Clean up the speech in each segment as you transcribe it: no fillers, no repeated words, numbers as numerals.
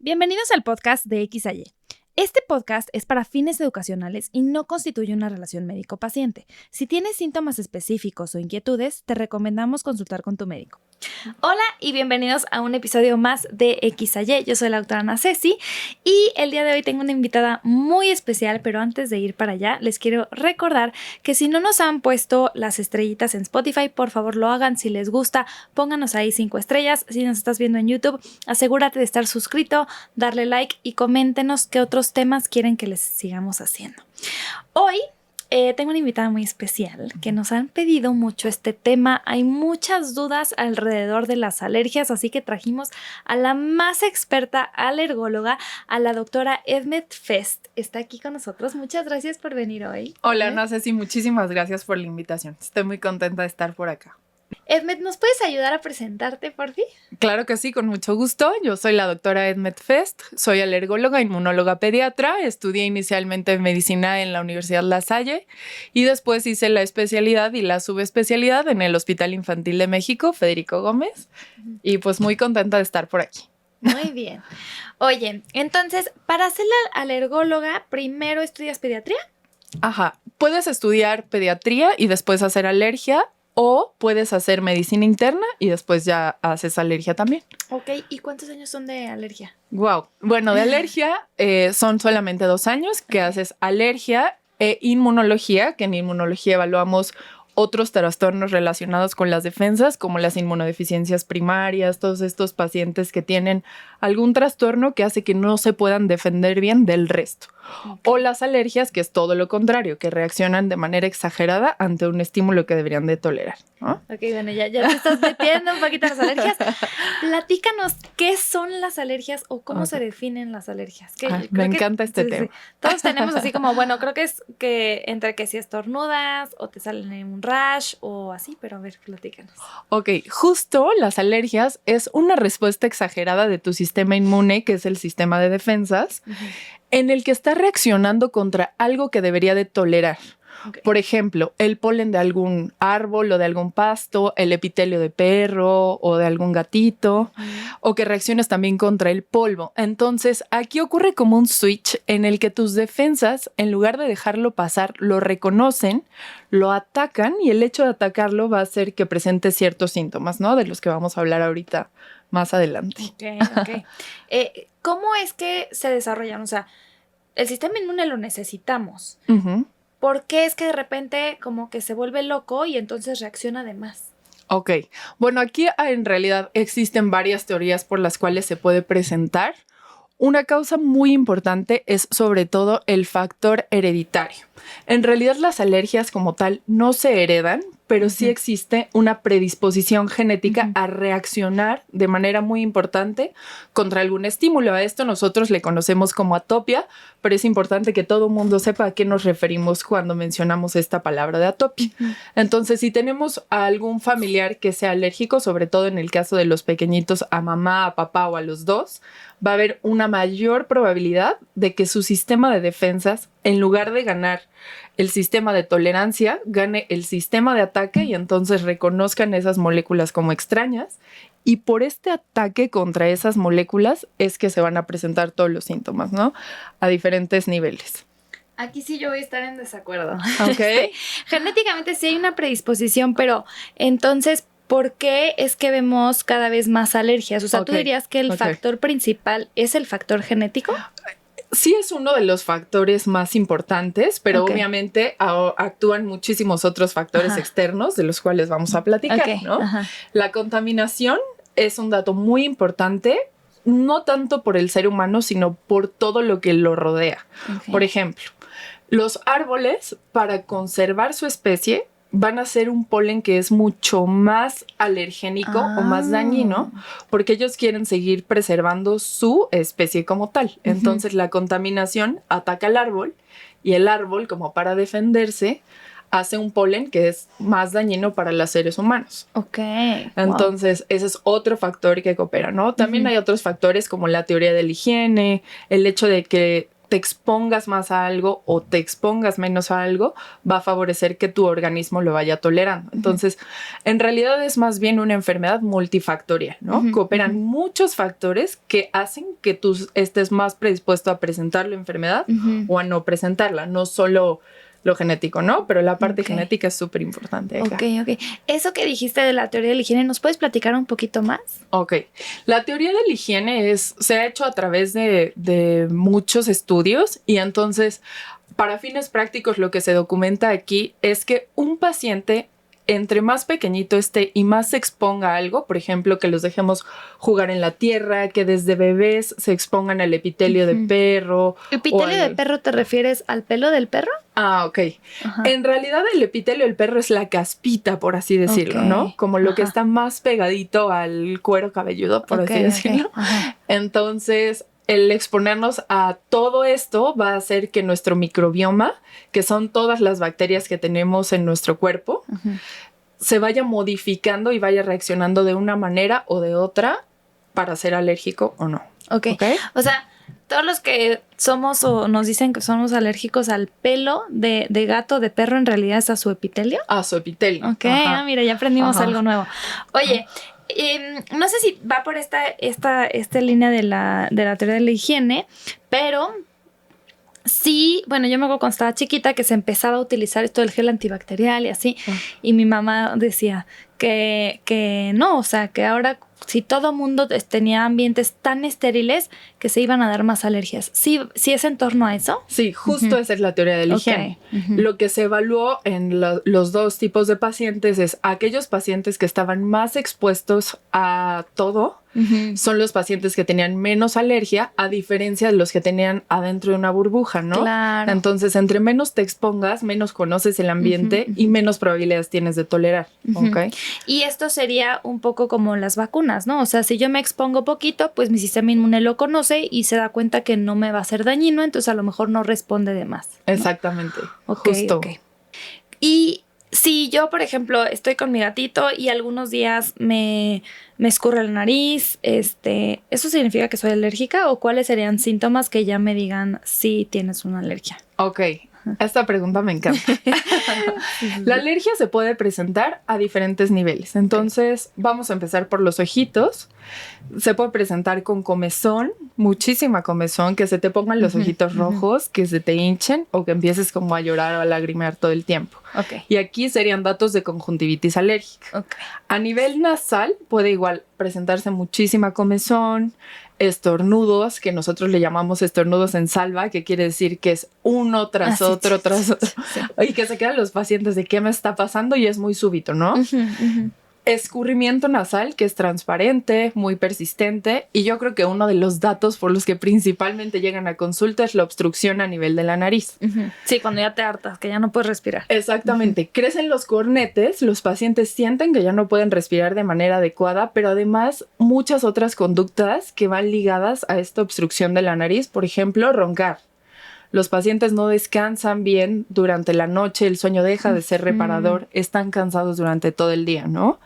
Bienvenidos al podcast de X a Y. Este podcast es para fines educacionales y no constituye una relación médico-paciente. Si tienes síntomas específicos o inquietudes, te recomendamos consultar con tu médico. Hola y bienvenidos a un episodio más de X a Y. Yo soy la doctora Ana Ceci y el día de hoy tengo una invitada muy especial, pero antes de ir para allá les quiero recordar que si no nos han puesto las estrellitas en Spotify, por favor lo hagan. Si les gusta, pónganos ahí 5 estrellas. Si nos estás viendo en YouTube, asegúrate de estar suscrito, darle like y coméntenos qué otros temas quieren que les sigamos haciendo. Hoy tengo una invitada muy especial que nos han pedido mucho este tema. Hay muchas dudas alrededor de las alergias, así que trajimos a la más experta alergóloga, a la doctora Edmet Fest. Está aquí con nosotros. Muchas gracias por venir hoy. Hola, Ana Ceci, muchísimas gracias por la invitación. Estoy muy contenta de estar por acá. Edmet, ¿nos puedes ayudar a presentarte, por fin? Claro que sí, con mucho gusto. Yo soy la doctora Edmet Fest, soy alergóloga, inmunóloga pediatra. Estudié inicialmente medicina en la Universidad La Salle y después hice la especialidad y la subespecialidad en el Hospital Infantil de México, Federico Gómez. Y pues muy contenta de estar por aquí. Muy bien. Oye, entonces, para ser la alergóloga, ¿primero estudias pediatría? Ajá, puedes estudiar pediatría y después hacer alergia. O puedes hacer medicina interna y después ya haces alergia también. Ok, ¿y cuántos años son de alergia? Wow. Bueno, de alergia son solamente 2 años que haces alergia e inmunología, que en inmunología evaluamos otros trastornos relacionados con las defensas, como las inmunodeficiencias primarias, todos estos pacientes que tienen algún trastorno que hace que no se puedan defender bien del resto. Okay. O las alergias, que es todo lo contrario, que reaccionan de manera exagerada ante un estímulo que deberían de tolerar, ¿no? Ok, bueno, ya te estás metiendo un poquito en las alergias. Platícanos, ¿qué son las alergias o cómo se definen las alergias? Me encanta este tema. Sí. Todos tenemos así como, bueno, creo que es que entre que si estornudas o te salen en un rash o así, pero a ver, platícanos. Ok, justo las alergias es una respuesta exagerada de tu sistema inmune, que es el sistema de defensas, en el que está reaccionando contra algo que debería de tolerar. Okay. Por ejemplo, el polen de algún árbol o de algún pasto, el epitelio de perro o de algún gatito, o que reacciones también contra el polvo. Entonces, aquí ocurre como un switch en el que tus defensas, en lugar de dejarlo pasar, lo reconocen, lo atacan y el hecho de atacarlo va a hacer que presente ciertos síntomas, ¿no? De los que vamos a hablar ahorita más adelante. Ok. ¿Cómo es que se desarrollan? O sea, el sistema inmune lo necesitamos. ¿Por qué es que de repente como que se vuelve loco y entonces reacciona de más? Ok, bueno, aquí en realidad existen varias teorías por las cuales se puede presentar. Una causa muy importante es sobre todo el factor hereditario. En realidad las alergias como tal no se heredan, pero sí existe una predisposición genética a reaccionar de manera muy importante contra algún estímulo. A esto nosotros le conocemos como atopia, pero es importante que todo el mundo sepa a qué nos referimos cuando mencionamos esta palabra de atopia. Entonces, si tenemos a algún familiar que sea alérgico, sobre todo en el caso de los pequeñitos, a mamá, a papá o a los dos, va a haber una mayor probabilidad de que su sistema de defensas, en lugar de ganar el sistema de tolerancia, gane el sistema de ataque y entonces reconozcan esas moléculas como extrañas. Y por este ataque contra esas moléculas es que se van a presentar todos los síntomas, ¿no? A diferentes niveles. Aquí sí yo voy a estar en desacuerdo. Ok. Genéticamente sí hay una predisposición, pero entonces, ¿por qué es que vemos cada vez más alergias? O sea, ¿tú dirías que el factor principal es el factor genético? Sí es uno de los factores más importantes, pero obviamente actúan muchísimos otros factores externos de los cuales vamos a platicar, ¿no? La contaminación es un dato muy importante, no tanto por el ser humano, sino por todo lo que lo rodea. Por ejemplo, los árboles, para conservar su especie, van a ser un polen que es mucho más alergénico o más dañino porque ellos quieren seguir preservando su especie como tal. Entonces la contaminación ataca al árbol y el árbol, como para defenderse, hace un polen que es más dañino para los seres humanos. Ok. Entonces, ese es otro factor que coopera, ¿no? También hay otros factores como la teoría de la higiene, el hecho de que te expongas más a algo o te expongas menos a algo, va a favorecer que tu organismo lo vaya tolerando. Entonces, en realidad es más bien una enfermedad multifactorial, ¿no? Cooperan muchos factores que hacen que tú estés más predispuesto a presentar la enfermedad o a no presentarla, no solo lo genético, ¿no? Pero la parte genética es súper importante acá. Ok. Eso que dijiste de la teoría de la higiene, ¿nos puedes platicar un poquito más? Ok. La teoría de la higiene se ha hecho a través de muchos estudios y entonces, para fines prácticos, lo que se documenta aquí es que un paciente, entre más pequeñito esté y más se exponga a algo, por ejemplo, que los dejemos jugar en la tierra, que desde bebés se expongan al epitelio de perro. ¿Epitelio de perro te refieres al pelo del perro? Ah, ok. En realidad el epitelio del perro es la caspita, por así decirlo, ¿no? Como lo que está más pegadito al cuero cabelludo, por así decirlo. Entonces, el exponernos a todo esto va a hacer que nuestro microbioma, que son todas las bacterias que tenemos en nuestro cuerpo, se vaya modificando y vaya reaccionando de una manera o de otra para ser alérgico o no. Ok. O sea, todos los que somos o nos dicen que somos alérgicos al pelo de gato, de perro, en realidad es a su epitelio. A su epitelio. Ok, mira, ya aprendimos algo nuevo. Oye, no sé si va por esta línea de la teoría de la higiene, pero sí, bueno, yo me acuerdo cuando estaba chiquita que se empezaba a utilizar esto del gel antibacterial y así, y mi mamá decía que no, o sea, que ahora si todo mundo tenía ambientes tan estériles que se iban a dar más alergias. ¿Sí es en torno a eso? Sí, justo esa es la teoría de la higiene. Lo que se evaluó en los dos tipos de pacientes es aquellos pacientes que estaban más expuestos a todo, son los pacientes que tenían menos alergia, a diferencia de los que tenían adentro de una burbuja, ¿no? Claro. Entonces, entre menos te expongas, menos conoces el ambiente y menos probabilidades tienes de tolerar, ¿ok? Y esto sería un poco como las vacunas, ¿no? O sea, si yo me expongo poquito, pues mi sistema inmune lo conoce y se da cuenta que no me va a ser dañino, entonces a lo mejor no responde de más, ¿no? Exactamente, justo. Y si yo, por ejemplo, estoy con mi gatito y algunos días me escurre la nariz, ¿eso significa que soy alérgica o cuáles serían síntomas que ya me digan si tienes una alergia? Ok, esta pregunta me encanta. La alergia se puede presentar a diferentes niveles. Entonces, vamos a empezar por los ojitos. Se puede presentar con comezón, muchísima comezón, que se te pongan los ojitos rojos, que se te hinchen o que empieces como a llorar o a lagrimear todo el tiempo. Y aquí serían datos de conjuntivitis alérgica. A nivel nasal puede igual presentarse muchísima comezón, estornudos, que nosotros le llamamos estornudos en salva, que quiere decir que es uno tras otro, y que se quedan los pacientes de qué me está pasando y es muy súbito, ¿no? Escurrimiento nasal, que es transparente, muy persistente, y yo creo que uno de los datos por los que principalmente llegan a consulta es la obstrucción a nivel de la nariz. Sí, cuando ya te hartas, que ya no puedes respirar. Exactamente. Crecen los cornetes, los pacientes sienten que ya no pueden respirar de manera adecuada, pero además muchas otras conductas que van ligadas a esta obstrucción de la nariz, por ejemplo, roncar. Los pacientes no descansan bien durante la noche, el sueño deja de ser reparador, están cansados durante todo el día, ¿no?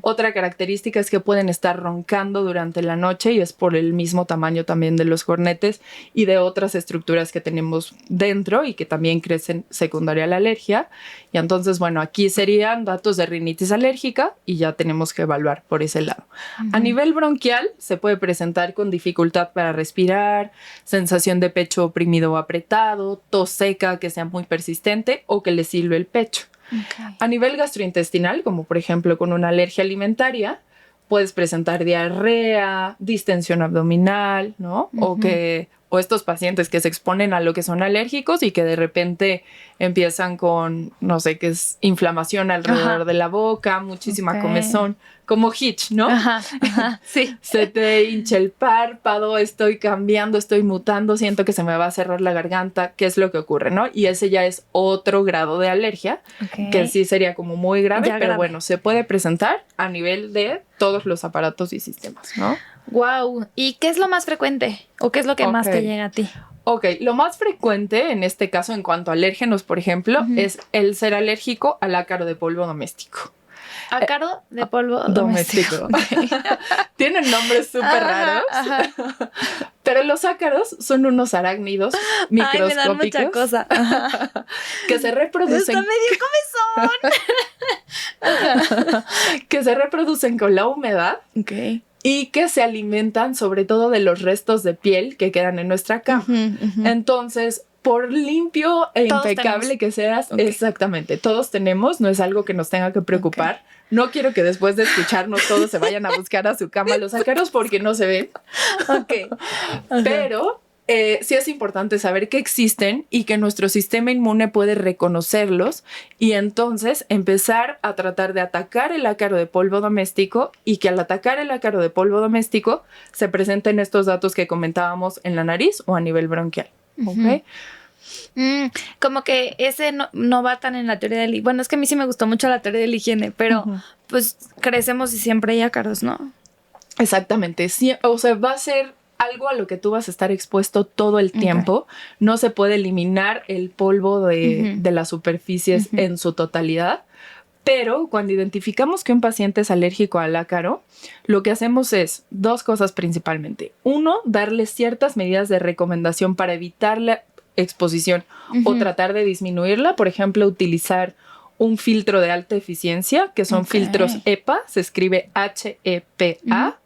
Otra característica es que pueden estar roncando durante la noche y es por el mismo tamaño también de los cornetes y de otras estructuras que tenemos dentro y que también crecen secundaria a la alergia. Y entonces, bueno, aquí serían datos de rinitis alérgica y ya tenemos que evaluar por ese lado. A nivel bronquial se puede presentar con dificultad para respirar, sensación de pecho oprimido o apretado, tos seca que sea muy persistente o que le silbe el pecho. A nivel gastrointestinal, como por ejemplo con una alergia alimentaria, puedes presentar diarrea, distensión abdominal, ¿no? O estos pacientes que se exponen a lo que son alérgicos y que de repente empiezan con, no sé, qué es inflamación alrededor de la boca, muchísima comezón, como Hitch, ¿no? Sí. Se te hincha el párpado, estoy cambiando, estoy mutando, siento que se me va a cerrar la garganta, ¿qué es lo que ocurre, no? Y ese ya es otro grado de alergia, que sí sería como muy grave, pero bueno, se puede presentar a nivel de todos los aparatos y sistemas, ¿no? Wow. ¿Y qué es lo más frecuente? ¿O qué es lo que más te llega a ti? Lo más frecuente en este caso en cuanto a alérgenos, por ejemplo, es el ser alérgico al ácaro de polvo doméstico. Ácaro de polvo doméstico. Tienen nombres súper raros, Pero los ácaros son unos arácnidos microscópicos. Ay, me dan mucha cosa. Que se reproducen. ¡Está medio comezón! Que se reproducen con la humedad. Ok. Y que se alimentan sobre todo de los restos de piel que quedan en nuestra cama. Entonces, por limpio e Todos impecable tenemos. que seas, Ok. exactamente, todos tenemos, no es algo que nos tenga que preocupar. Ok. No quiero que después de escucharnos todos se vayan a buscar a su cama los ácaros porque no se ven. Ok. Ajá. Pero sí es importante saber que existen y que nuestro sistema inmune puede reconocerlos y entonces empezar a tratar de atacar el ácaro de polvo doméstico y que al atacar el ácaro de polvo doméstico se presenten estos datos que comentábamos en la nariz o a nivel bronquial. ¿Ok? Como que ese no va tan en la teoría del... Bueno, es que a mí sí me gustó mucho la teoría de la higiene, pero pues crecemos y siempre hay ácaros, ¿no? Exactamente. Sí, o sea, va a ser algo a lo que tú vas a estar expuesto todo el tiempo. No se puede eliminar el polvo de las superficies en su totalidad. Pero cuando identificamos que un paciente es alérgico al ácaro, lo que hacemos es dos cosas principalmente. Uno, darle ciertas medidas de recomendación para evitar la exposición o tratar de disminuirla. Por ejemplo, utilizar un filtro de alta eficiencia, que son filtros EPA, se escribe HEPA.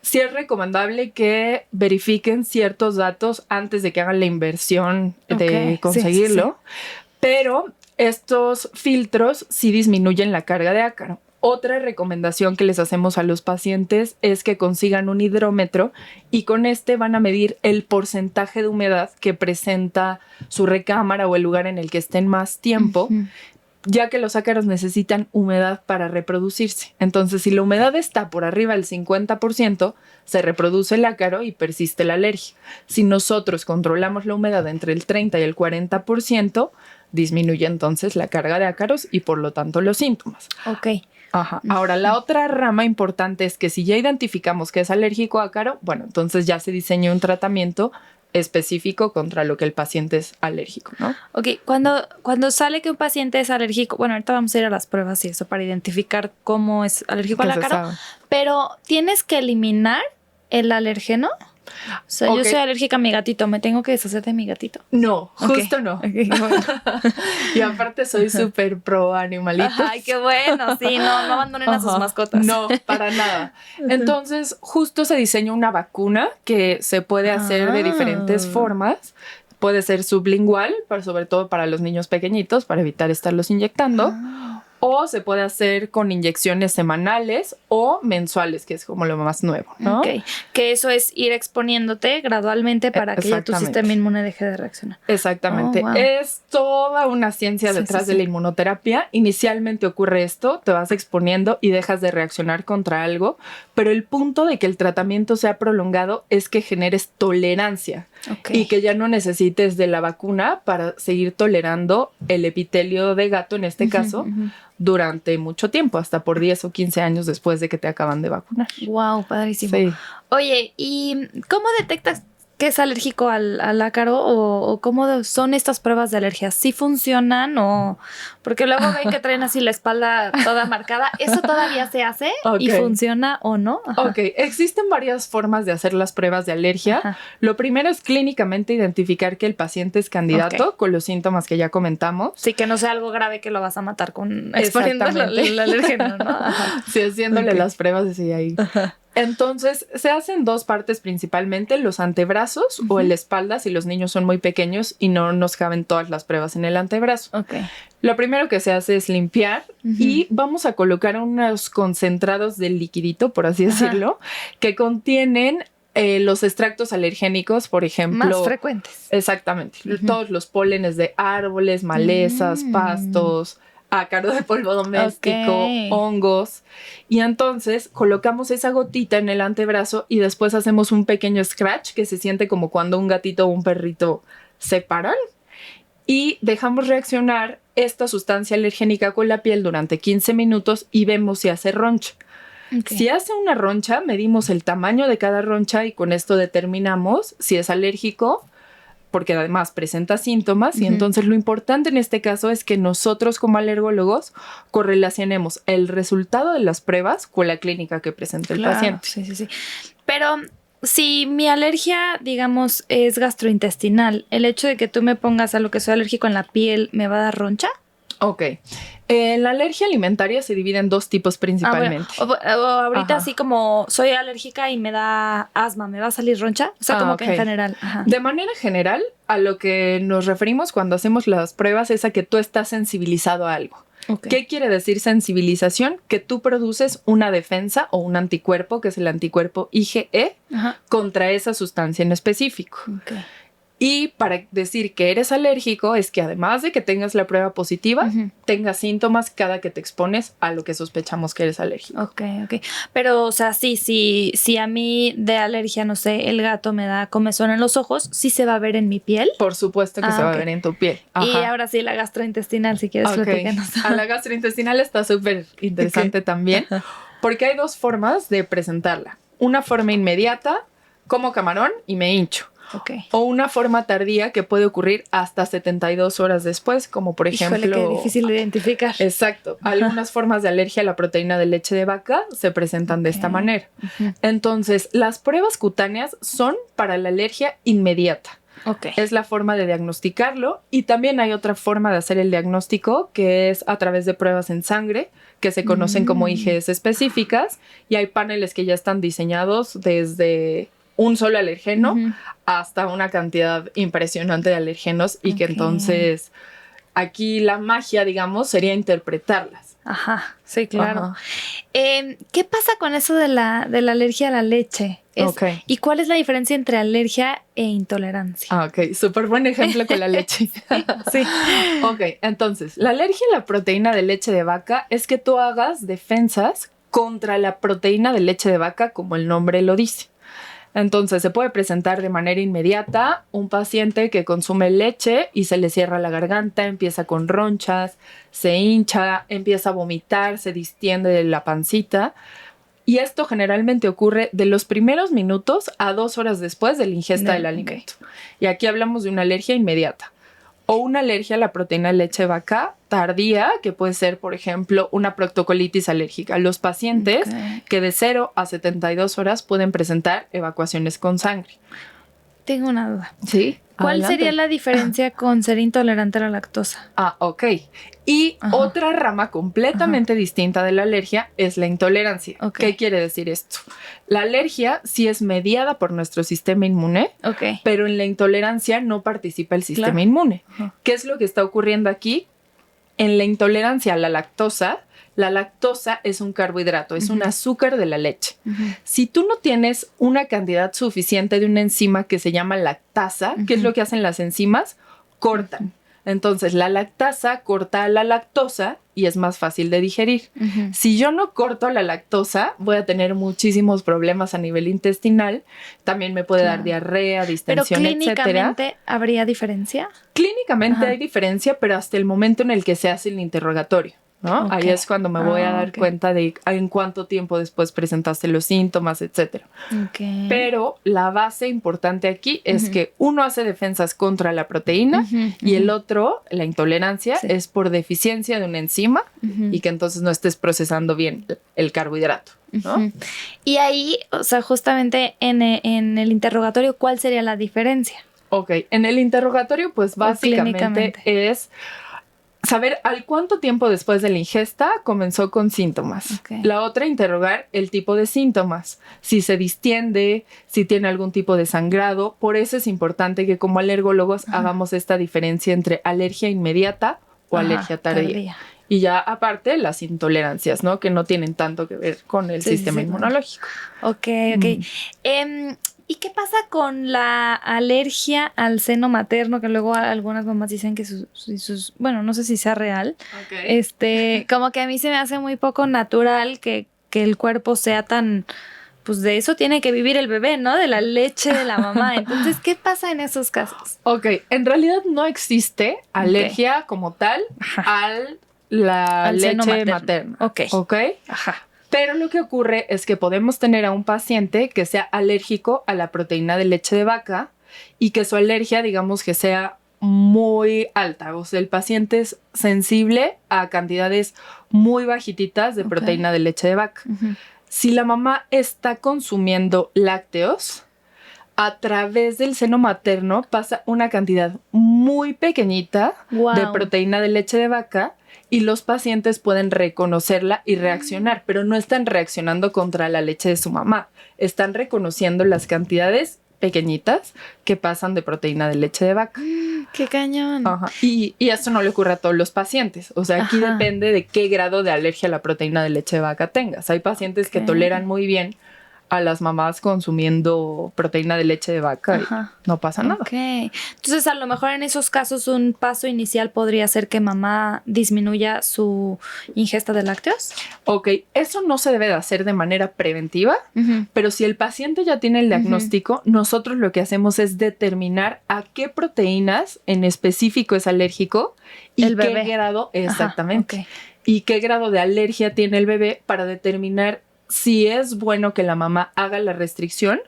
Sí es recomendable que verifiquen ciertos datos antes de que hagan la inversión de conseguirlo, pero estos filtros sí disminuyen la carga de ácaro. Otra recomendación que les hacemos a los pacientes es que consigan un hidrómetro y con este van a medir el porcentaje de humedad que presenta su recámara o el lugar en el que estén más tiempo, ya que los ácaros necesitan humedad para reproducirse. Entonces, si la humedad está por arriba del 50%, se reproduce el ácaro y persiste la alergia. Si nosotros controlamos la humedad entre el 30 y el 40%, disminuye entonces la carga de ácaros y por lo tanto los síntomas. Ok. Ajá. Ahora, la otra rama importante es que si ya identificamos que es alérgico a ácaro, bueno, entonces ya se diseña un tratamiento específico contra lo que el paciente es alérgico, ¿no? Ok, cuando sale que un paciente es alérgico, bueno, ahorita vamos a ir a las pruebas y eso para identificar cómo es alérgico al ácaro, pero ¿tienes que eliminar el alérgeno? O sea, yo soy alérgica a mi gatito, ¿me tengo que deshacer de mi gatito? No, justo no. Okay, bueno. Y aparte soy súper pro animalitos. Ay, qué bueno, sí, no abandonen a sus mascotas. No, para nada. Entonces, justo se diseñó una vacuna que se puede hacer de diferentes formas. Puede ser sublingual, pero sobre todo para los niños pequeñitos, para evitar estarlos inyectando. O se puede hacer con inyecciones semanales o mensuales, que es como lo más nuevo, ¿no? Ok, que eso es ir exponiéndote gradualmente para que ya tu sistema inmune deje de reaccionar. Exactamente. Oh, wow. Es toda una ciencia detrás de la inmunoterapia. Inicialmente ocurre esto, te vas exponiendo y dejas de reaccionar contra algo, pero el punto de que el tratamiento sea prolongado es que generes tolerancia y que ya no necesites de la vacuna para seguir tolerando el epitelio de gato, en este caso, durante mucho tiempo, hasta por 10 o 15 años después de que te acaban de vacunar. Wow, padrísimo. Sí. Oye, ¿y cómo detectas que es alérgico al ácaro o cómo son estas pruebas de alergia? ¿Sí funcionan o...? Porque luego ven que traen así la espalda toda marcada. ¿Eso todavía se hace y funciona o no? Ajá. Ok, existen varias formas de hacer las pruebas de alergia. Ajá. Lo primero es clínicamente identificar que el paciente es candidato con los síntomas que ya comentamos. Sí, que no sea algo grave que lo vas a matar con exponiendo el alérgeno, ¿no? Ajá. Sí, haciéndole las pruebas así ahí. Ajá. Entonces, se hacen dos partes principalmente, los antebrazos o la espalda, si los niños son muy pequeños y no nos caben todas las pruebas en el antebrazo. Okay. Lo primero que se hace es limpiar y vamos a colocar unos concentrados del liquidito, por así decirlo, que contienen los extractos alergénicos, por ejemplo. Más frecuentes. Exactamente. Todos los pólenes de árboles, malezas, pastos, ácaro de polvo doméstico, hongos. Y entonces colocamos esa gotita en el antebrazo y después hacemos un pequeño scratch que se siente como cuando un gatito o un perrito se paran. Y dejamos reaccionar esta sustancia alergénica con la piel durante 15 minutos y vemos si hace roncha. Okay. Si hace una roncha, medimos el tamaño de cada roncha y con esto determinamos si es alérgico, porque además presenta síntomas y entonces lo importante en este caso es que nosotros como alergólogos correlacionemos el resultado de las pruebas con la clínica que presenta el paciente. Sí. Pero si mi alergia, digamos, es gastrointestinal, ¿el hecho de que tú me pongas a lo que soy alérgico en la piel me va a dar roncha? Ok. La alergia alimentaria se divide en dos tipos principalmente. Bueno, o ahorita Ajá. así como soy alérgica y me da asma, ¿me va a salir roncha? O sea, como que en Ok. general. Ajá. De manera general, a lo que nos referimos cuando hacemos las pruebas es a que tú estás sensibilizado a algo. Ok. ¿Qué quiere decir sensibilización? Que tú produces una defensa o un anticuerpo, que es el anticuerpo IgE, Ajá. contra esa sustancia en específico. Ok. Y para decir que eres alérgico es que además de que tengas la prueba positiva, Ujú. tengas síntomas cada que te expones a lo que sospechamos que eres alérgico. Ok. Pero, o sea, si a mí de alergia, no sé, el gato me da comezón en los ojos, ¿sí se va a ver en mi piel? Por supuesto que se va ok. a ver en tu piel. Y Ajá. ahora sí, la gastrointestinal, si quieres Ok. platícanos. A la gastrointestinal está súper interesante también, porque hay dos formas de presentarla. Una forma inmediata, como camarón y me hincho. Ok. O una forma tardía que puede ocurrir hasta 72 horas después, como por ejemplo... Híjole, qué difícil de identificar. Exacto. Algunas formas de alergia a la proteína de leche de vaca se presentan de esta Ok. manera. Ujú. Entonces, las pruebas cutáneas son para la alergia inmediata. Ok. Es la forma de diagnosticarlo, y también hay otra forma de hacer el diagnóstico que es a través de pruebas en sangre que se conocen como IgEs específicas, y hay paneles que ya están diseñados desde un solo alergeno Ujú. hasta una cantidad impresionante de alergenos, y que Ok. entonces aquí la magia, digamos, sería interpretarlas. Ajá, sí, claro. Ajá. ¿Qué pasa con eso de la alergia a la leche? Ok. ¿Y cuál es la diferencia entre alergia e intolerancia? Ah, ok, súper buen ejemplo con la leche. Sí. Ok, entonces, la alergia a la proteína de leche de vaca es que tú hagas defensas contra la proteína de leche de vaca, como el nombre lo dice. Entonces, se puede presentar de manera inmediata un paciente que consume leche y se le cierra la garganta, empieza con ronchas, se hincha, empieza a vomitar, se distiende de la pancita. Y esto generalmente ocurre de los primeros minutos a 2 horas después de la ingesta del alimento. Y aquí hablamos de una alergia inmediata. O una alergia a la proteína de leche de vaca tardía, que puede ser, por ejemplo, una proctocolitis alérgica. Los pacientes que de 0 a 72 horas pueden presentar evacuaciones con sangre. Tengo una duda. Sí. ¿Cuál Adelante. sería la diferencia con ser intolerante a la lactosa? Ah, ok. Y otra rama completamente distinta de la alergia es la intolerancia. ¿Qué quiere decir esto? La alergia sí es mediada por nuestro sistema inmune, pero en la intolerancia no participa el sistema inmune. ¿Qué es lo que está ocurriendo aquí? En la intolerancia a la lactosa es un carbohidrato, es un azúcar de la leche. Si tú no tienes una cantidad suficiente de una enzima que se llama lactasa, ¿qué es lo que hacen las enzimas? Cortan. Entonces, la lactasa corta a la lactosa y es más fácil de digerir. Si yo no corto la lactosa, voy a tener muchísimos problemas a nivel intestinal. También me puede dar diarrea, distensión, etcétera. ¿Pero clínicamente habría diferencia? Clínicamente hay diferencia, pero hasta el momento en el que se hace el interrogatorio, ¿no? Ahí es cuando me voy a dar cuenta de en cuánto tiempo después presentaste los síntomas, etcétera. Pero la base importante aquí es que uno hace defensas contra la proteína y el otro, la intolerancia, es por deficiencia de una enzima y que entonces no estés procesando bien el carbohidrato, ¿no? Y ahí, o sea, justamente en el interrogatorio, ¿cuál sería la diferencia? Ok, en el interrogatorio, pues básicamente es saber al cuánto tiempo después de la ingesta comenzó con síntomas. La otra, interrogar el tipo de síntomas, si se distiende, si tiene algún tipo de sangrado. Por eso es importante que como alergólogos hagamos esta diferencia entre alergia inmediata o alergia tardía. Y ya aparte las intolerancias, ¿no? Que no tienen tanto que ver con el sistema inmunológico. Ok. ¿Y qué pasa con la alergia al seno materno? Que luego algunas mamás dicen que sus bueno, no sé si sea real. Como que a mí se me hace muy poco natural que el cuerpo sea tan... Pues de eso tiene que vivir el bebé, ¿no? De la leche de la mamá. Entonces, ¿qué pasa en esos casos? Ok, en realidad no existe alergia como tal al leche materna. Ok. Ajá. Pero lo que ocurre es que podemos tener a un paciente que sea alérgico a la proteína de leche de vaca y que su alergia, digamos, que sea muy alta. O sea, el paciente es sensible a cantidades muy bajititas de proteína de leche de vaca. Si la mamá está consumiendo lácteos, a través del seno materno pasa una cantidad muy pequeñita de proteína de leche de vaca y los pacientes pueden reconocerla y reaccionar, pero no están reaccionando contra la leche de su mamá. Están reconociendo las cantidades pequeñitas que pasan de proteína de leche de vaca. ¡Qué cañón! Ajá. Y esto no le ocurre a todos los pacientes. O sea, aquí depende de qué grado de alergia a la proteína de leche de vaca tengas. Hay pacientes que toleran muy bien a las mamás consumiendo proteína de leche de vaca y no pasa nada. Ok. Entonces, a lo mejor en esos casos un paso inicial podría ser que mamá disminuya su ingesta de lácteos. Ok, eso no se debe de hacer de manera preventiva, pero si el paciente ya tiene el diagnóstico, nosotros lo que hacemos es determinar a qué proteínas en específico es alérgico y el qué bebé. Grado, exactamente, y qué grado de alergia tiene el bebé para determinar si es bueno que la mamá haga la restricción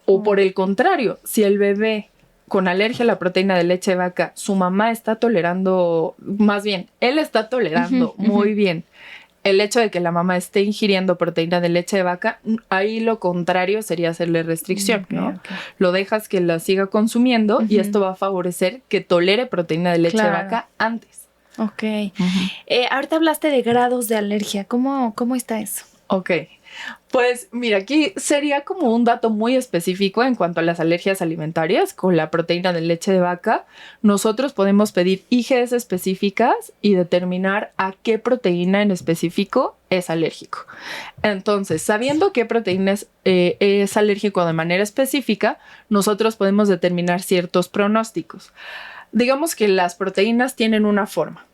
o por el contrario, si el bebé con alergia a la proteína de leche de vaca, su mamá está tolerando, más bien, él está tolerando muy bien el hecho de que la mamá esté ingiriendo proteína de leche de vaca, ahí lo contrario sería hacerle restricción, ¿no? Lo dejas que la siga consumiendo y esto va a favorecer que tolere proteína de leche de vaca antes. Ok. Ahorita hablaste de grados de alergia. ¿Cómo está eso? Ok. Pues mira, aquí sería como un dato muy específico en cuanto a las alergias alimentarias con la proteína de leche de vaca. Nosotros podemos pedir IGS específicas y determinar a qué proteína en específico es alérgico. Entonces, sabiendo qué proteína es alérgico de manera específica, nosotros podemos determinar ciertos pronósticos. Digamos que las proteínas tienen una forma.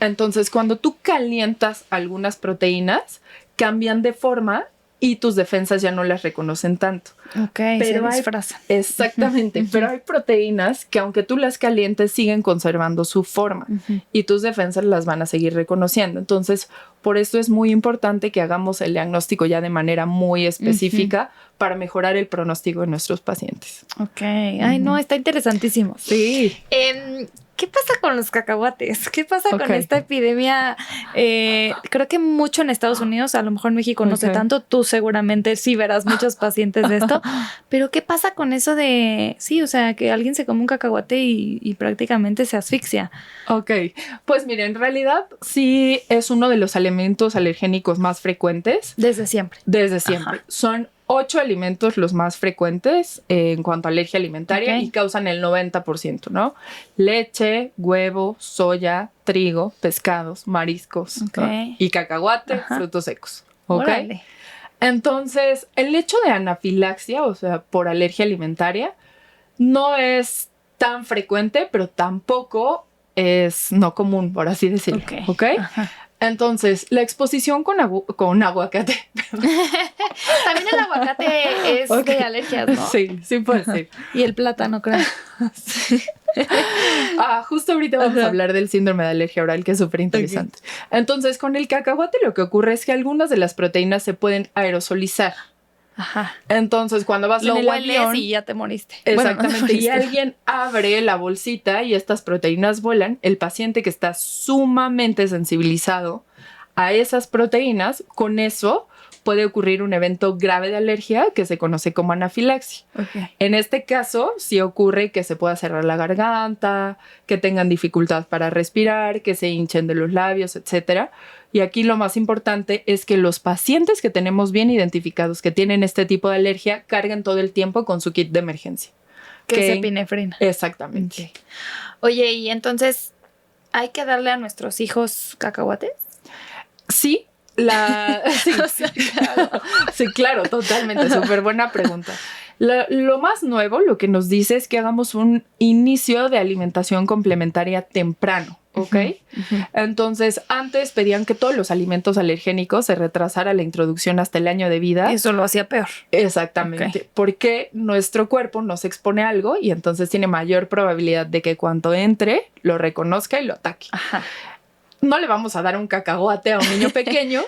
Entonces, cuando tú calientas algunas proteínas, cambian de forma y tus defensas ya no las reconocen tanto. Ok, pero se disfrazan. Exactamente, pero hay proteínas que aunque tú las calientes siguen conservando su forma y tus defensas las van a seguir reconociendo. Entonces, por eso es muy importante que hagamos el diagnóstico ya de manera muy específica para mejorar el pronóstico de nuestros pacientes. Ok, ay no, está interesantísimo. Sí. ¿Qué pasa con los cacahuates? ¿Qué pasa con esta epidemia? Creo que mucho en Estados Unidos, a lo mejor en México no sé tanto, tú seguramente sí verás muchos pacientes de esto, pero ¿qué pasa con eso de, sí, o sea, que alguien se come un cacahuate y prácticamente se asfixia? Ok, pues mira, en realidad sí es uno de los alimentos alergénicos más frecuentes. Desde siempre. Desde siempre. Son 8 alimentos los más frecuentes en cuanto a alergia alimentaria y causan el 90%, ¿no? Leche, huevo, soya, trigo, pescados, mariscos, ¿no? Y cacahuate, frutos secos. ¿Ok? Entonces, el hecho de anafilaxia, o sea, por alergia alimentaria, no es tan frecuente, pero tampoco es no común, por así decirlo. ¿Ok? Entonces, la exposición con aguacate. También el aguacate es de alergias, ¿no? Sí puede ser. Y el plátano, creo. Sí. Justo ahorita vamos a hablar del síndrome de alergia oral, que es súper interesante. Entonces, con el cacahuate lo que ocurre es que algunas de las proteínas se pueden aerosolizar. Entonces, cuando vas en el avión y ya te moriste. Exactamente. Bueno, y alguien abre la bolsita y estas proteínas vuelan. El paciente que está sumamente sensibilizado a esas proteínas, con eso puede ocurrir un evento grave de alergia que se conoce como anafilaxia. En este caso, sí ocurre que se pueda cerrar la garganta, que tengan dificultad para respirar, que se hinchen de los labios, etcétera. Y aquí lo más importante es que los pacientes que tenemos bien identificados que tienen este tipo de alergia carguen todo el tiempo con su kit de emergencia. Que es epinefrina. Exactamente. Oye, y entonces, ¿hay que darle a nuestros hijos cacahuates? Sí. Sí, claro, totalmente. Súper buena pregunta. Lo más nuevo, lo que nos dice es que hagamos un inicio de alimentación complementaria temprano. ¿Ok? Entonces, antes pedían que todos los alimentos alergénicos se retrasara la introducción hasta el año de vida. Eso lo hacía peor. Exactamente. Porque nuestro cuerpo nos expone a algo y entonces tiene mayor probabilidad de que cuando entre, lo reconozca y lo ataque. No le vamos a dar un cacahuate a un niño pequeño,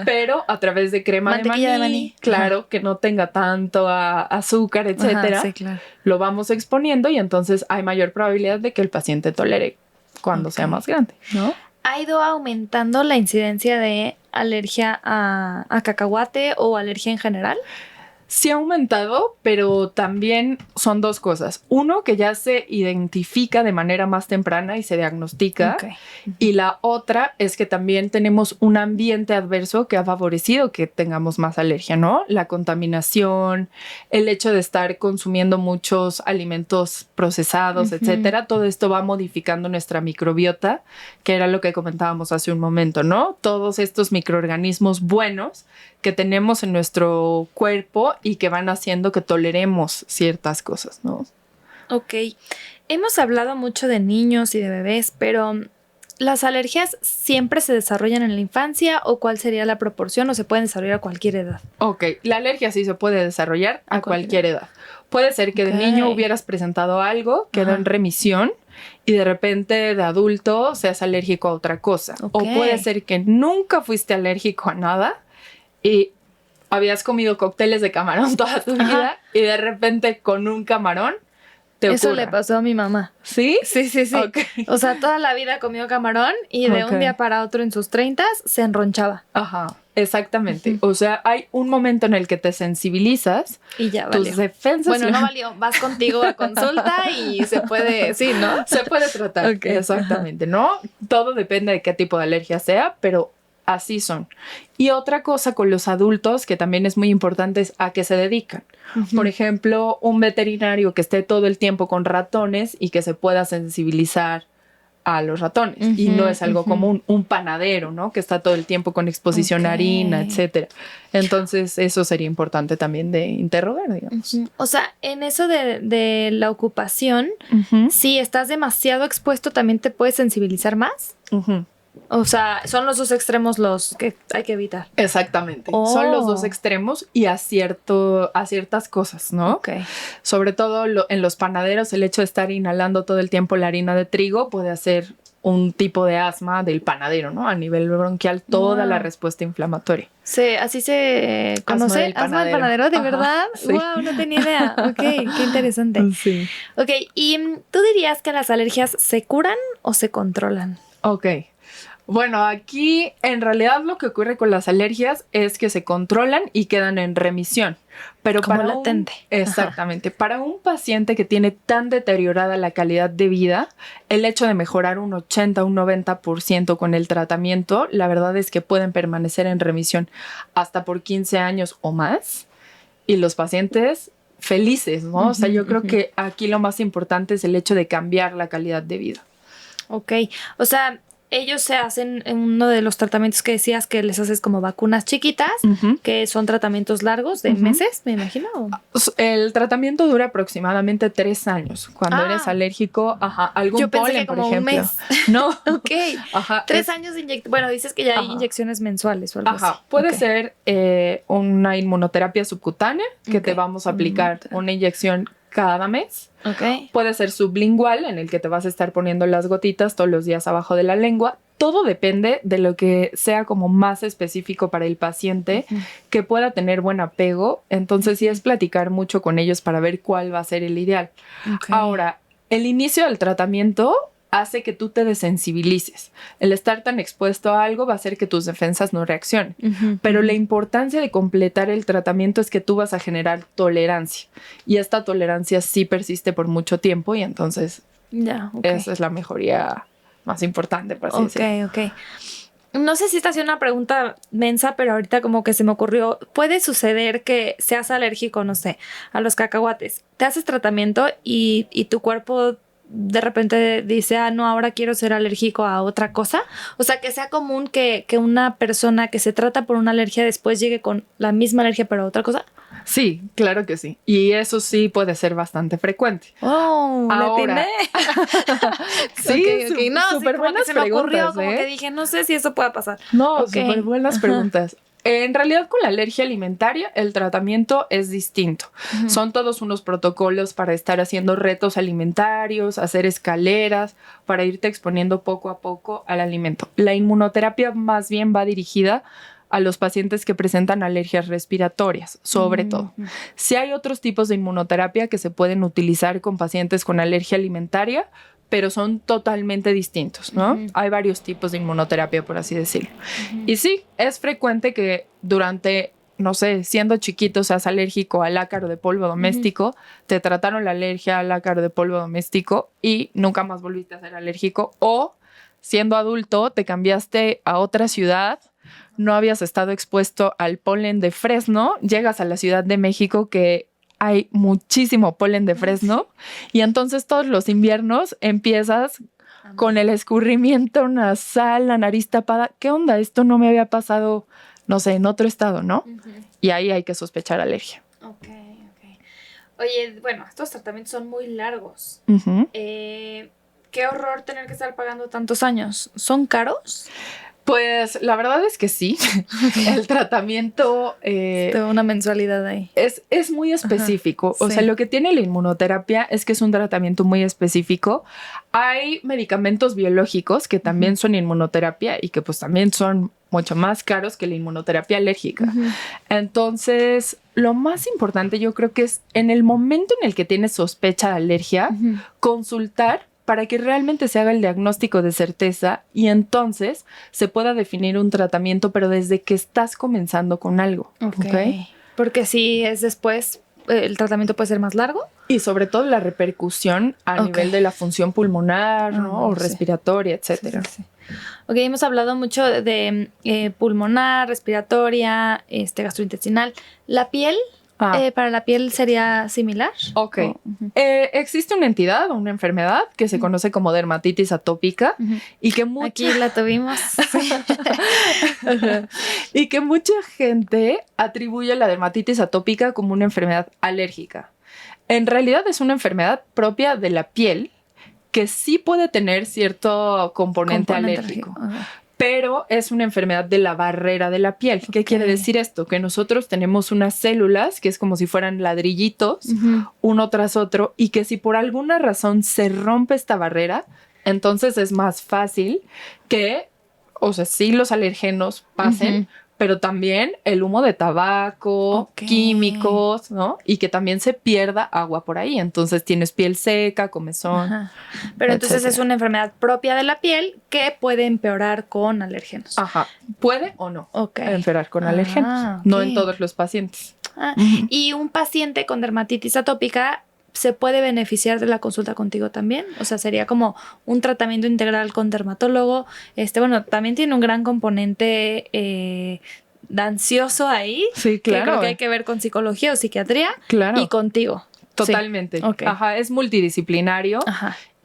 pero a través de crema de maní, claro, que no tenga tanto azúcar, etcétera, sí, claro. Lo vamos exponiendo y entonces hay mayor probabilidad de que el paciente tolere cuando sea más grande, ¿no? ¿Ha ido aumentando la incidencia de alergia a cacahuate o alergia en general? Sí ha aumentado, pero también son dos cosas. Uno, que ya se identifica de manera más temprana y se diagnostica. Ok. Y la otra es que también tenemos un ambiente adverso que ha favorecido que tengamos más alergia, ¿no? La contaminación, el hecho de estar consumiendo muchos alimentos procesados, etcétera. Todo esto va modificando nuestra microbiota, que era lo que comentábamos hace un momento, ¿no? Todos estos microorganismos buenos que tenemos en nuestro cuerpo y que van haciendo que toleremos ciertas cosas, ¿no? Ok. Hemos hablado mucho de niños y de bebés, pero ¿las alergias siempre se desarrollan en la infancia o cuál sería la proporción o se pueden desarrollar a cualquier edad? Ok, la alergia sí se puede desarrollar a cualquier edad. Puede ser que de niño hubieras presentado algo, quedó en remisión y de repente de adulto seas alérgico a otra cosa. O puede ser que nunca fuiste alérgico a nada y habías comido cócteles de camarón toda tu vida y de repente con un camarón te ocurra. Eso le pasó a mi mamá. ¿Sí? Sí. Okay. O sea, toda la vida comió camarón y de un día para otro en sus 30s se enronchaba. Ajá, exactamente. O sea, hay un momento en el que te sensibilizas y ya valió. Tus defensas... Bueno, no valió. Vas contigo a consulta y se puede... Sí, ¿no? Se puede tratar. Exactamente, ¿no? Todo depende de qué tipo de alergia sea, pero así son. Y otra cosa con los adultos que también es muy importante es a qué se dedican. Por ejemplo, un veterinario que esté todo el tiempo con ratones y que se pueda sensibilizar a los ratones. Y no es algo común. Un panadero, ¿no? Que está todo el tiempo con exposición a harina, etcétera. Entonces, eso sería importante también de interrogar, digamos. O sea, en eso de la ocupación, si estás demasiado expuesto, ¿también te puedes sensibilizar más? O sea, son los dos extremos los que hay que evitar. Exactamente. Son los dos extremos y a ciertas cosas, ¿no? Sobre todo en los panaderos, el hecho de estar inhalando todo el tiempo la harina de trigo puede hacer un tipo de asma del panadero, ¿no? A nivel bronquial, toda la respuesta inflamatoria. Sí, así se conoce. Asma del panadero, ¿de verdad? Sí. Wow, no tenía idea. Ok, qué interesante. Sí. Ok, ¿y tú dirías que las alergias se curan o se controlan? Ok. Bueno, aquí en realidad lo que ocurre con las alergias es que se controlan y quedan en remisión. Pero como para latente. Exactamente. Para un paciente que tiene tan deteriorada la calidad de vida, el hecho de mejorar un 80, un 90% con el tratamiento, la verdad es que pueden permanecer en remisión hasta por 15 años o más. Y los pacientes felices, ¿no? O sea, yo creo que aquí lo más importante es el hecho de cambiar la calidad de vida. Ok. O sea, ellos se hacen en uno de los tratamientos que decías que les haces como vacunas chiquitas, que son tratamientos largos de meses, me imagino. El tratamiento dura aproximadamente 3 años. Cuando eres alérgico a algún Yo pensé polen, que como por ejemplo. un mes. No. Ok. 3 años de bueno, dices que ya hay inyecciones mensuales o algo así. Puede ser una inmunoterapia subcutánea que te vamos a aplicar una inyección cada mes. Puede ser sublingual, en el que te vas a estar poniendo las gotitas todos los días abajo de la lengua. Todo depende de lo que sea como más específico para el paciente, que pueda tener buen apego. Entonces sí es platicar mucho con ellos para ver cuál va a ser el ideal. Ahora, el inicio del tratamiento hace que tú te desensibilices. El estar tan expuesto a algo va a hacer que tus defensas no reaccionen. Pero la importancia de completar el tratamiento es que tú vas a generar tolerancia. Y esta tolerancia sí persiste por mucho tiempo y entonces esa es la mejoría más importante, por así decirlo. No sé si esta ha sido una pregunta mensa, pero ahorita como que se me ocurrió. ¿Puede suceder que seas alérgico, no sé, a los cacahuates? Te haces tratamiento y tu cuerpo de repente dice, no, ahora quiero ser alérgico a otra cosa? O sea, que sea común que una persona que se trata por una alergia después llegue con la misma alergia pero a otra cosa. Sí, claro que sí. Y eso sí puede ser bastante frecuente. Ahora, sí, no, súper buenas se me ocurrió, preguntas, como que dije, no sé si eso pueda pasar. No, súper buenas preguntas. En realidad, con la alergia alimentaria, el tratamiento es distinto. Son todos unos protocolos para estar haciendo retos alimentarios, hacer escaleras, para irte exponiendo poco a poco al alimento. La inmunoterapia más bien va dirigida a los pacientes que presentan alergias respiratorias, sobre todo. Sí hay otros tipos de inmunoterapia que se pueden utilizar con pacientes con alergia alimentaria, pero son totalmente distintos, ¿no? Hay varios tipos de inmunoterapia, por así decirlo. Y sí, es frecuente que durante no sé, siendo chiquito seas alérgico al ácaro de polvo doméstico, te trataron la alergia al ácaro de polvo doméstico y nunca más volviste a ser alérgico, o siendo adulto te cambiaste a otra ciudad, no habías estado expuesto al polen de fresno, llegas a la Ciudad de México que hay muchísimo polen de fresno y entonces todos los inviernos empiezas con el escurrimiento nasal, la nariz tapada. ¿Qué onda? Esto no me había pasado, no sé, en otro estado, ¿no? Y ahí hay que sospechar alergia. Ok. Oye, bueno, estos tratamientos son muy largos. Qué horror tener que estar pagando tantos años. ¿Son caros? Pues la verdad es que sí. El tratamiento Tengo una mensualidad ahí. Es muy específico. Ajá, o sea, lo que tiene la inmunoterapia es que es un tratamiento muy específico. Hay medicamentos biológicos que también son inmunoterapia y que pues también son mucho más caros que la inmunoterapia alérgica. Entonces, lo más importante yo creo que es en el momento en el que tienes sospecha de alergia, consultar para que realmente se haga el diagnóstico de certeza y entonces se pueda definir un tratamiento, pero desde que estás comenzando con algo. Ok. Porque si es después, el tratamiento puede ser más largo. Y sobre todo la repercusión a nivel de la función pulmonar, ¿no? O respiratoria, etcétera. Sí. Ok, hemos hablado mucho de pulmonar, respiratoria, gastrointestinal. ¿La piel? ¿Para la piel sería similar? Ok. Existe una entidad o una enfermedad que se conoce como dermatitis atópica y que aquí la tuvimos. Y que mucha gente atribuye la dermatitis atópica como una enfermedad alérgica. En realidad es una enfermedad propia de la piel que sí puede tener cierto componente alérgico. Pero es una enfermedad de la barrera de la piel. ¿Qué quiere decir esto? Que nosotros tenemos unas células que es como si fueran ladrillitos, uno tras otro, y que si por alguna razón se rompe esta barrera, entonces es más fácil que, o sea, sí los alérgenos pasen, pero también el humo de tabaco, químicos, ¿no? Y que también se pierda agua por ahí. Entonces tienes piel seca, comezón. Pero entonces es una enfermedad propia de la piel que puede empeorar con alérgenos. Puede o no empeorar con alérgenos. No en todos los pacientes. Y un paciente con dermatitis atópica ¿se puede beneficiar de la consulta contigo también? O sea, sería como un tratamiento integral con dermatólogo. Bueno, también tiene un gran componente de ansioso ahí. Sí, claro. Que creo que hay que ver con psicología o psiquiatría. Claro. Y contigo. Totalmente. Sí. Es multidisciplinario.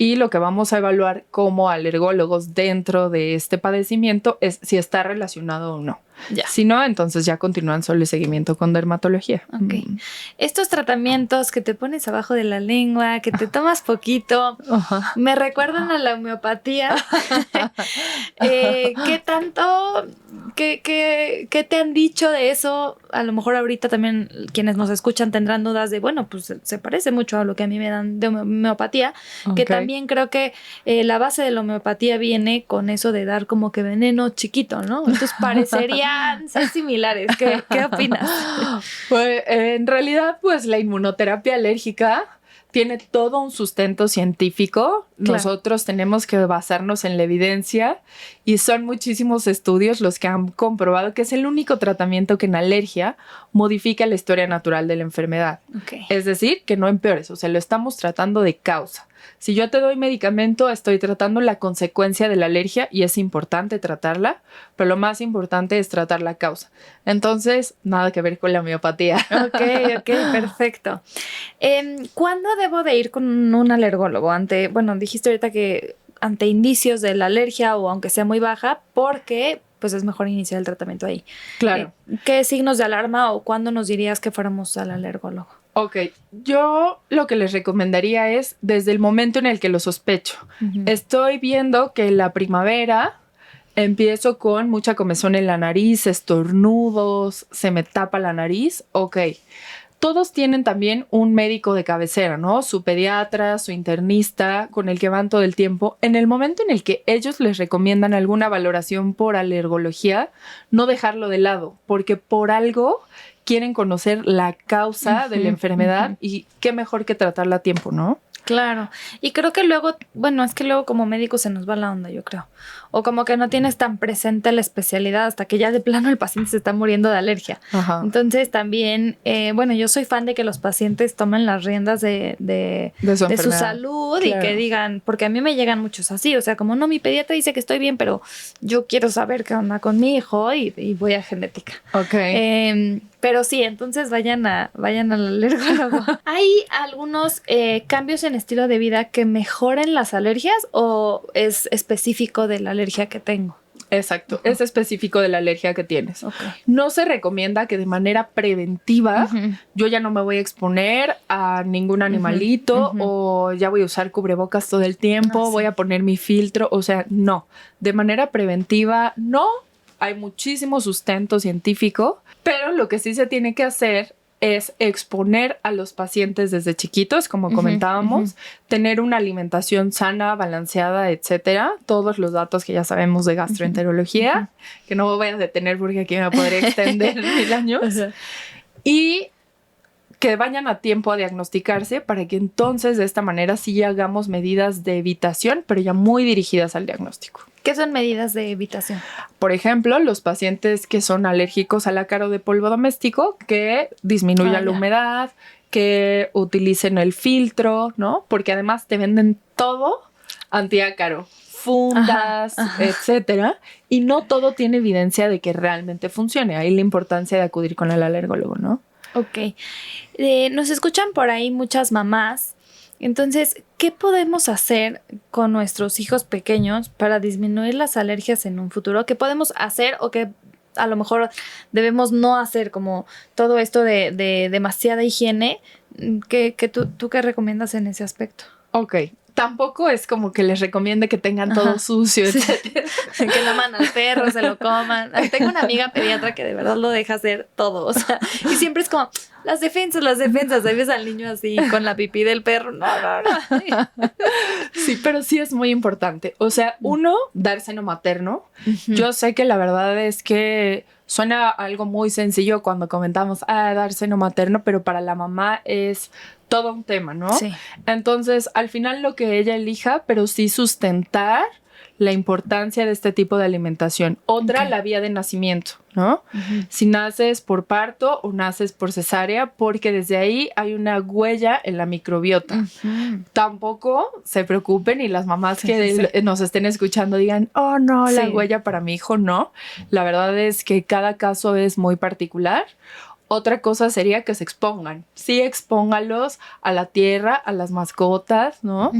Y lo que vamos a evaluar como alergólogos dentro de este padecimiento es si está relacionado o no. Si no, entonces ya continúan solo el seguimiento con dermatología. Estos tratamientos que te pones abajo de la lengua, que te tomas poquito, me recuerdan a la homeopatía. ¿Qué tanto, qué te han dicho de eso? A lo mejor ahorita también quienes nos escuchan tendrán dudas de, bueno, pues se parece mucho a lo que a mí me dan de homeopatía, que también creo que la base de la homeopatía viene con eso de dar como que veneno chiquito, ¿no? Entonces parecería ser similares. ¿Qué opinas? Pues en realidad, pues la inmunoterapia alérgica tiene todo un sustento científico. Claro. Nosotros tenemos que basarnos en la evidencia y son muchísimos estudios los que han comprobado que es el único tratamiento que en alergia modifica la historia natural de la enfermedad. Es decir, que no empeores, o sea, lo estamos tratando de causa. Si yo te doy medicamento, estoy tratando la consecuencia de la alergia y es importante tratarla, pero lo más importante es tratar la causa. Entonces, nada que ver con la homeopatía. Ok, perfecto. ¿Cuándo debo de ir con un alergólogo? Dijiste ahorita que ante indicios de la alergia o aunque sea muy baja, porque pues es mejor iniciar el tratamiento ahí. Claro. ¿Qué signos de alarma o cuándo nos dirías que fuéramos al alergólogo? Yo lo que les recomendaría es desde el momento en el que lo sospecho. Estoy viendo que en la primavera empiezo con mucha comezón en la nariz, estornudos, se me tapa la nariz. Todos tienen también un médico de cabecera, ¿no? Su pediatra, su internista, con el que van todo el tiempo. En el momento en el que ellos les recomiendan alguna valoración por alergología, no dejarlo de lado, porque por algo quieren conocer la causa de la enfermedad y qué mejor que tratarla a tiempo, ¿no? Claro, y creo que luego, bueno, es que luego como médico se nos va la onda, yo creo. O como que no tienes tan presente la especialidad hasta que ya de plano el paciente se está muriendo de alergia. Ajá. Entonces también, bueno, yo soy fan de que los pacientes tomen las riendas de su salud, claro. Y que digan, porque a mí me llegan muchos así, o sea, como no, mi pediatra dice que estoy bien, pero yo quiero saber qué onda con mi hijo y voy a genética. Ok. Pero sí, entonces vayan al alergólogo. ¿Hay algunos cambios en estilo de vida que mejoren las alergias o es específico de la alergia que tengo? Exacto, es específico de la alergia que tienes. Okay. No se recomienda que de manera preventiva yo ya no me voy a exponer a ningún animalito o ya voy a usar cubrebocas todo el tiempo, voy a poner mi filtro, o sea, no. De manera preventiva, no. Hay muchísimo sustento científico, pero lo que sí se tiene que hacer es exponer a los pacientes desde chiquitos, como comentábamos, tener una alimentación sana, balanceada, etcétera. Todos los datos que ya sabemos de gastroenterología, que no me voy a detener porque aquí me podría extender 1000 años. Y que vayan a tiempo a diagnosticarse para que entonces de esta manera sí hagamos medidas de evitación, pero ya muy dirigidas al diagnóstico. ¿Qué son medidas de evitación? Por ejemplo, los pacientes que son alérgicos al ácaro de polvo doméstico, que disminuyan la humedad, que utilicen el filtro, ¿no? Porque además te venden todo antiácaro, fundas, etcétera, y no todo tiene evidencia de que realmente funcione. Ahí la importancia de acudir con el alergólogo, ¿no? Ok. Nos escuchan por ahí muchas mamás. Entonces, ¿qué podemos hacer con nuestros hijos pequeños para disminuir las alergias en un futuro? ¿Qué podemos hacer o qué a lo mejor debemos no hacer? Como todo esto de demasiada higiene. ¿Tú qué recomiendas en ese aspecto? Ok. Tampoco es como que les recomiende que tengan todo sucio, etcétera. Que laman al perro, se lo coman. Tengo una amiga pediatra que de verdad lo deja hacer todo, o sea, y siempre es como, las defensas. Ahí ves al niño así con la pipí del perro. No. Sí, pero sí es muy importante. O sea, uno, dar seno materno. Yo sé que la verdad es que suena algo muy sencillo cuando comentamos, dar seno materno, pero para la mamá es todo un tema, ¿no? Sí. Entonces, al final lo que ella elija, pero sí sustentar la importancia de este tipo de alimentación. Otra, la vía de nacimiento, ¿no? Si naces por parto o naces por cesárea, porque desde ahí hay una huella en la microbiota. Tampoco se preocupen y las mamás que nos estén escuchando digan, oh no, la huella para mi hijo, no. La verdad es que cada caso es muy particular. Otra cosa sería que se expongan. Sí, expóngalos a la tierra, a las mascotas, ¿no?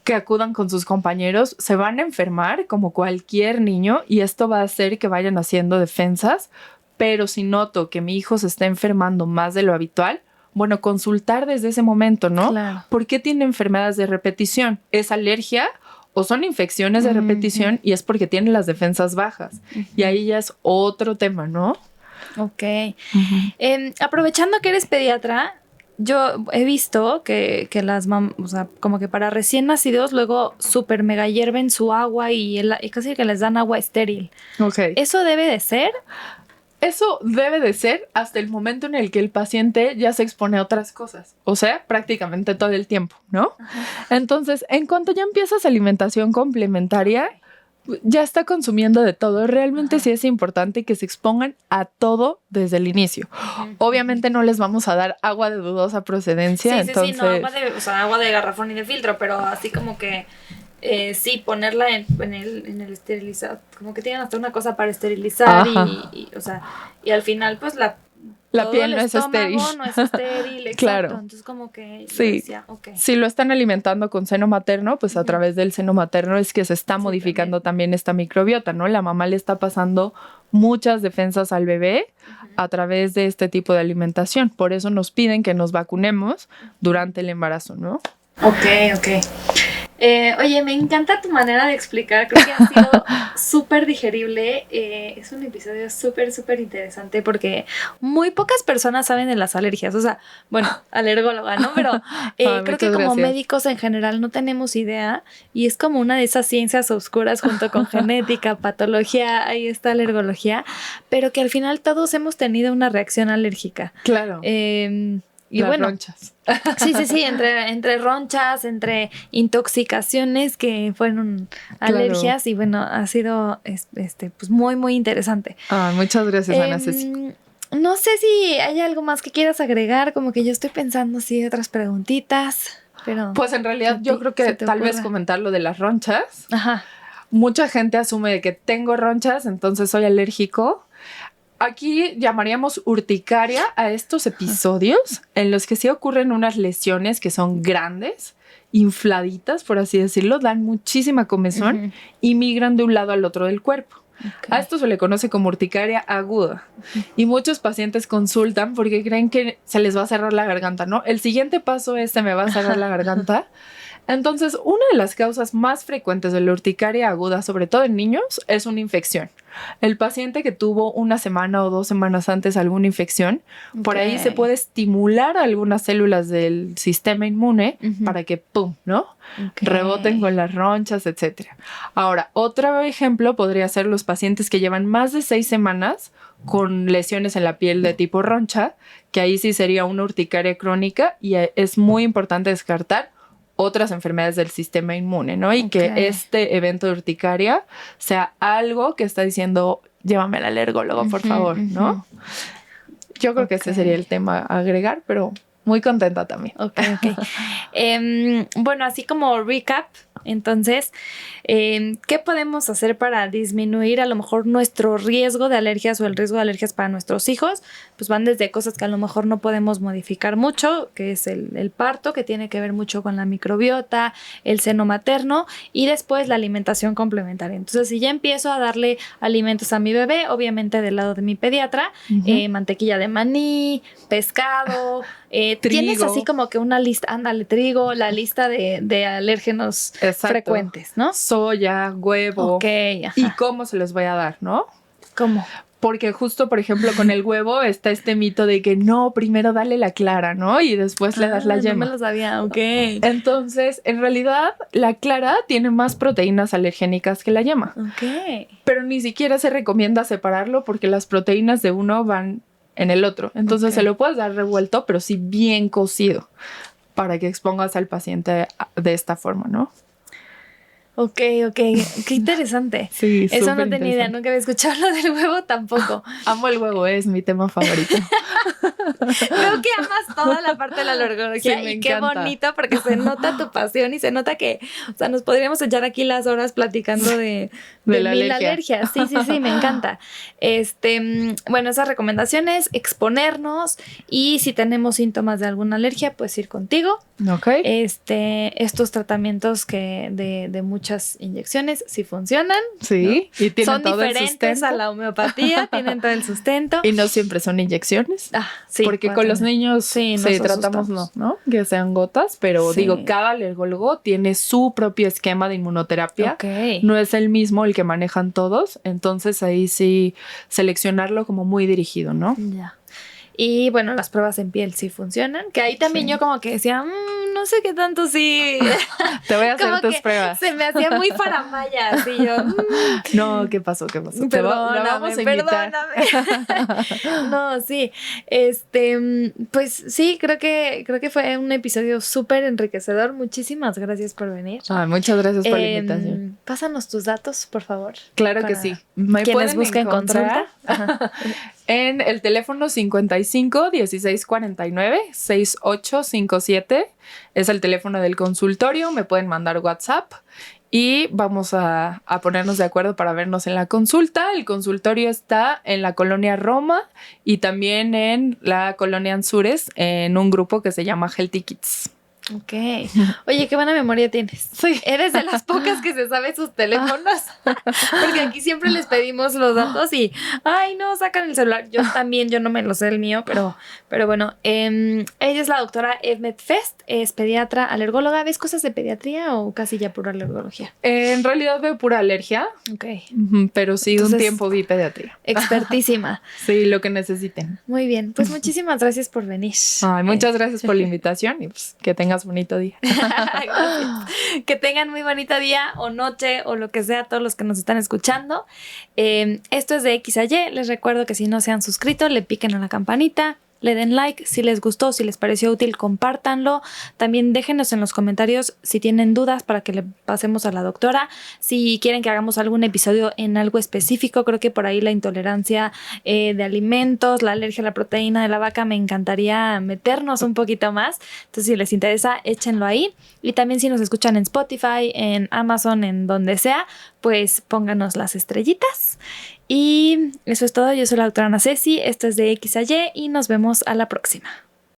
Que acudan con sus compañeros. Se van a enfermar como cualquier niño y esto va a hacer que vayan haciendo defensas. Pero si noto que mi hijo se está enfermando más de lo habitual, bueno, consultar desde ese momento, ¿no? Claro. ¿Por qué tiene enfermedades de repetición? ¿Es alergia o son infecciones de repetición y es porque tiene las defensas bajas? Y ahí ya es otro tema, ¿no? Ok. Aprovechando que eres pediatra, yo he visto que las mamás, o sea, como que para recién nacidos luego súper mega hierven su agua y casi que les dan agua estéril. Ok. ¿Eso debe de ser? Eso debe de ser hasta el momento en el que el paciente ya se expone a otras cosas. O sea, prácticamente todo el tiempo, ¿no? Entonces, en cuanto ya empiezas alimentación complementaria, ya está consumiendo de todo. Realmente sí es importante que se expongan a todo desde el inicio. Obviamente no les vamos a dar agua de dudosa procedencia. Sí, no, agua de garrafón y de filtro, pero así como que sí, ponerla en el esterilizador. Como que tienen hasta una cosa para esterilizar y al final pues la piel no es estéril. No es estéril, exacto. Claro. Entonces como que sí. Decía, okay. Si lo están alimentando con seno materno, pues a través del seno materno es que se está modificando también esta microbiota, ¿no? La mamá le está pasando muchas defensas al bebé a través de este tipo de alimentación. Por eso nos piden que nos vacunemos durante el embarazo, ¿no? Ok. Oye, me encanta tu manera de explicar, creo que ha sido súper digerible, es un episodio súper interesante porque muy pocas personas saben de las alergias, o sea, bueno, alergóloga, ¿no? Pero creo que como médicos en general no tenemos idea y es como una de esas ciencias oscuras junto con genética, patología, ahí está alergología, pero que al final todos hemos tenido una reacción alérgica. Claro. Y las bueno, ronchas. sí, entre ronchas, entre intoxicaciones que fueron alergias, claro. Y bueno, ha sido pues muy, muy interesante. Muchas gracias, Ana Ceci. No sé si hay algo más que quieras agregar, como que yo estoy pensando así otras preguntitas, pero... Pues en realidad yo creo que tal vez comentar lo de las ronchas. Ajá. Mucha gente asume de que tengo ronchas, entonces soy alérgico. Aquí llamaríamos urticaria a estos episodios en los que sí ocurren unas lesiones que son grandes, infladitas, por así decirlo, dan muchísima comezón y migran de un lado al otro del cuerpo. Okay. A esto se le conoce como urticaria aguda y muchos pacientes consultan porque creen que se les va a cerrar la garganta, ¿no? El siguiente paso es se me va a cerrar la garganta. Entonces, una de las causas más frecuentes de la urticaria aguda, sobre todo en niños, es una infección. El paciente que tuvo 1 semana o 2 semanas antes alguna infección, okay, por ahí se puede estimular algunas células del sistema inmune para que, ¡pum!, ¿no? Okay. Reboten con las ronchas, etc. Ahora, otro ejemplo podría ser los pacientes que llevan más de 6 semanas con lesiones en la piel de tipo roncha, que ahí sí sería una urticaria crónica y es muy importante descartar otras enfermedades del sistema inmune, ¿no? Y okay, que este evento de urticaria sea algo que está diciendo, llévame al alergólogo, por favor, ¿no? Yo creo que ese sería el tema a agregar, pero muy contenta también. Ok. Bueno, así como recap, entonces, ¿qué podemos hacer para disminuir a lo mejor nuestro riesgo de alergias o el riesgo de alergias para nuestros hijos? Pues van desde cosas que a lo mejor no podemos modificar mucho, que es el parto, que tiene que ver mucho con la microbiota, el seno materno y después la alimentación complementaria. Entonces, si ya empiezo a darle alimentos a mi bebé, obviamente del lado de mi pediatra, mantequilla de maní, pescado, tienes así como que una lista, ándale, trigo, la lista de alérgenos frecuentes, ¿no? Soya, huevo. Okay, y cómo se los voy a dar, ¿no? ¿Cómo? Porque justo, por ejemplo, con el huevo está este mito de que no, primero dale la clara, ¿no? Y después le das la yema. No me lo sabía, ok. Entonces, en realidad, la clara tiene más proteínas alergénicas que la yema. Ok. Pero ni siquiera se recomienda separarlo porque las proteínas de uno van en el otro. Entonces, se lo puedes dar revuelto, pero sí bien cocido para que expongas al paciente de esta forma, ¿no? Ok. Qué interesante. Sí, eso no tenía idea. Nunca había escuchado lo del huevo tampoco. Amo el huevo, es mi tema favorito. Veo que amas toda la parte de la alergología y qué bonito porque se nota tu pasión y se nota que, o sea, nos podríamos echar aquí las horas platicando de la alergia. Sí, me encanta. Bueno, esas recomendaciones, exponernos y si tenemos síntomas de alguna alergia, pues ir contigo. Ok. Estos tratamientos que de muchas inyecciones sí funcionan. Sí, ¿no? Y tienen son todo diferentes a la homeopatía, tienen todo el sustento. Y no siempre son inyecciones. Sí. Porque con los niños tratamos ¿no? Que sean gotas, pero digo, cada alergólogo tiene su propio esquema de inmunoterapia. Okay. No es el mismo el que manejan todos, entonces ahí sí seleccionarlo como muy dirigido, ¿no? Ya. Y bueno, las pruebas en piel sí funcionan, que ahí también yo como que decía, no sé qué tanto sí. Te voy a hacer tus pruebas. Se me hacía muy faramaya, así yo. No, ¿qué pasó? Perdóname. No, sí. Pues sí, creo que fue un episodio súper enriquecedor. Muchísimas gracias por venir. Muchas gracias por la invitación. Pásanos tus datos, por favor. Claro que sí. Quienes busquen consulta. En el teléfono 55 16 49 6857 es el teléfono del consultorio. Me pueden mandar WhatsApp y vamos a ponernos de acuerdo para vernos en la consulta. El consultorio está en la colonia Roma y también en la colonia Anzures en un grupo que se llama Healthy Kids. Ok. Oye, qué buena memoria tienes. Sí. Eres de las pocas que se sabe sus teléfonos. Porque aquí siempre les pedimos los datos y, no, sacan el celular. Yo no me lo sé el mío, pero bueno. Ella es la doctora Evmet Fest, es pediatra, alergóloga. ¿Ves cosas de pediatría o casi ya pura alergología? En realidad veo pura alergia. Ok. Pero sí, entonces, un tiempo vi pediatría. Expertísima. Sí, lo que necesiten. Muy bien. Pues muchísimas gracias por venir. Muchas gracias por la invitación y pues que tengas bonito día. Que tengan muy bonito día o noche o lo que sea, todos los que nos están escuchando. Esto es de X a Y. Les recuerdo que si no se han suscrito, le piquen a la campanita, le den like. Si les gustó, si les pareció útil, compártanlo. También déjenos en los comentarios si tienen dudas para que le pasemos a la doctora. Si quieren que hagamos algún episodio en algo específico, creo que por ahí la intolerancia de alimentos, la alergia a la proteína de la vaca, me encantaría meternos un poquito más. Entonces, si les interesa, échenlo ahí. Y también si nos escuchan en Spotify, en Amazon, en donde sea, pues pónganos las estrellitas. Y eso es todo. Yo soy la doctora Ana Ceci, esto es de X a Y y nos vemos a la próxima.